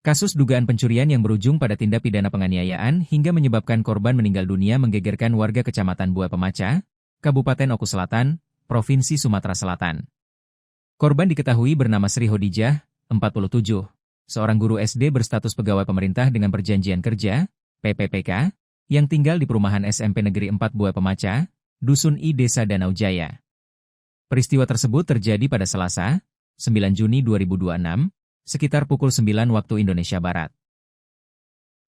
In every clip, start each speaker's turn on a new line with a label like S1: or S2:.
S1: Kasus dugaan pencurian yang berujung pada tindak pidana penganiayaan hingga menyebabkan korban meninggal dunia menggegerkan warga Kecamatan Buah Pemaca, Kabupaten Oku Selatan, Provinsi Sumatera Selatan. Korban diketahui bernama Sri Hodijah, 47, seorang guru SD berstatus pegawai pemerintah dengan perjanjian kerja, PPPK, yang tinggal di perumahan SMP Negeri 4 Buah Pemaca, Dusun I Desa Danau Jaya. Peristiwa tersebut terjadi pada Selasa, 9 Juni 2026, sekitar pukul 9 waktu Indonesia Barat.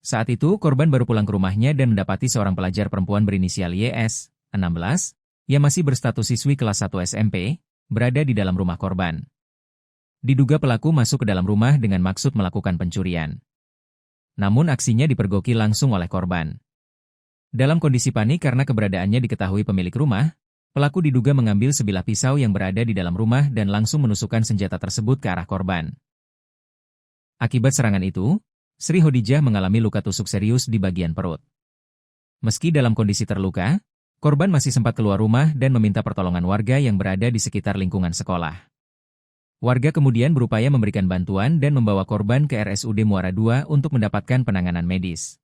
S1: Saat itu, korban baru pulang ke rumahnya dan mendapati seorang pelajar perempuan berinisial YS, 16, yang masih berstatus siswi kelas 1 SMP, berada di dalam rumah korban. Diduga pelaku masuk ke dalam rumah dengan maksud melakukan pencurian. Namun aksinya dipergoki langsung oleh korban. Dalam kondisi panik karena keberadaannya diketahui pemilik rumah, pelaku diduga mengambil sebilah pisau yang berada di dalam rumah dan langsung menusukkan senjata tersebut ke arah korban. Akibat serangan itu, Sri Hodijah mengalami luka tusuk serius di bagian perut. Meski dalam kondisi terluka, korban masih sempat keluar rumah dan meminta pertolongan warga yang berada di sekitar lingkungan sekolah. Warga kemudian berupaya memberikan bantuan dan membawa korban ke RSUD Muara II untuk mendapatkan penanganan medis.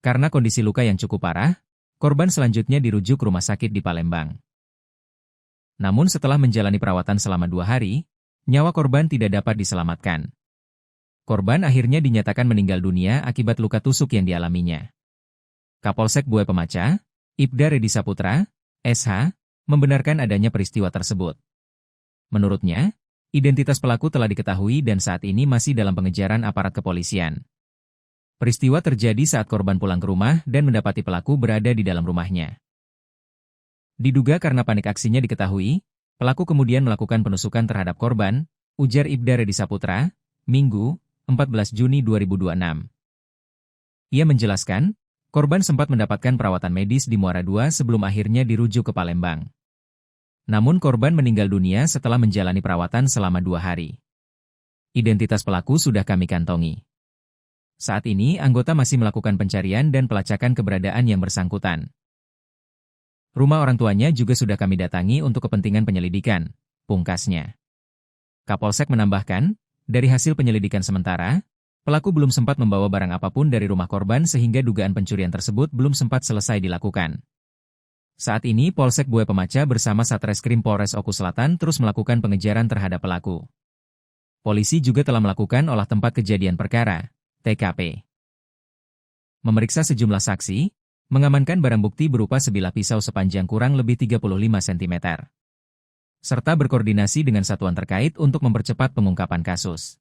S1: Karena kondisi luka yang cukup parah, korban selanjutnya dirujuk ke rumah sakit di Palembang. Namun setelah menjalani perawatan selama 2 hari, nyawa korban tidak dapat diselamatkan. Korban akhirnya dinyatakan meninggal dunia akibat luka tusuk yang dialaminya. Kapolsek Buah Pemaca, Ibda Redi Saputra, SH, membenarkan adanya peristiwa tersebut. Menurutnya, identitas pelaku telah diketahui dan saat ini masih dalam pengejaran aparat kepolisian. Peristiwa terjadi saat korban pulang ke rumah dan mendapati pelaku berada di dalam rumahnya. Diduga karena panik aksinya diketahui, pelaku kemudian melakukan penusukan terhadap korban, ujar Ibda Redi Saputra, Minggu, 14 Juni 2026. Ia menjelaskan, korban sempat mendapatkan perawatan medis di Muara II sebelum akhirnya dirujuk ke Palembang. Namun korban meninggal dunia setelah menjalani perawatan selama 2 hari. Identitas pelaku sudah kami kantongi. Saat ini anggota masih melakukan pencarian dan pelacakan keberadaan yang bersangkutan. Rumah orang tuanya juga sudah kami datangi untuk kepentingan penyelidikan, pungkasnya. Kapolsek menambahkan, dari hasil penyelidikan sementara, pelaku belum sempat membawa barang apapun dari rumah korban sehingga dugaan pencurian tersebut belum sempat selesai dilakukan. Saat ini Polsek Buah Pemaca bersama Satreskrim Polres Oku Selatan terus melakukan pengejaran terhadap pelaku. Polisi juga telah melakukan olah tempat kejadian perkara, TKP. Memeriksa sejumlah saksi, mengamankan barang bukti berupa sebilah pisau sepanjang kurang lebih 35 cm. Serta berkoordinasi dengan satuan terkait untuk mempercepat pengungkapan kasus.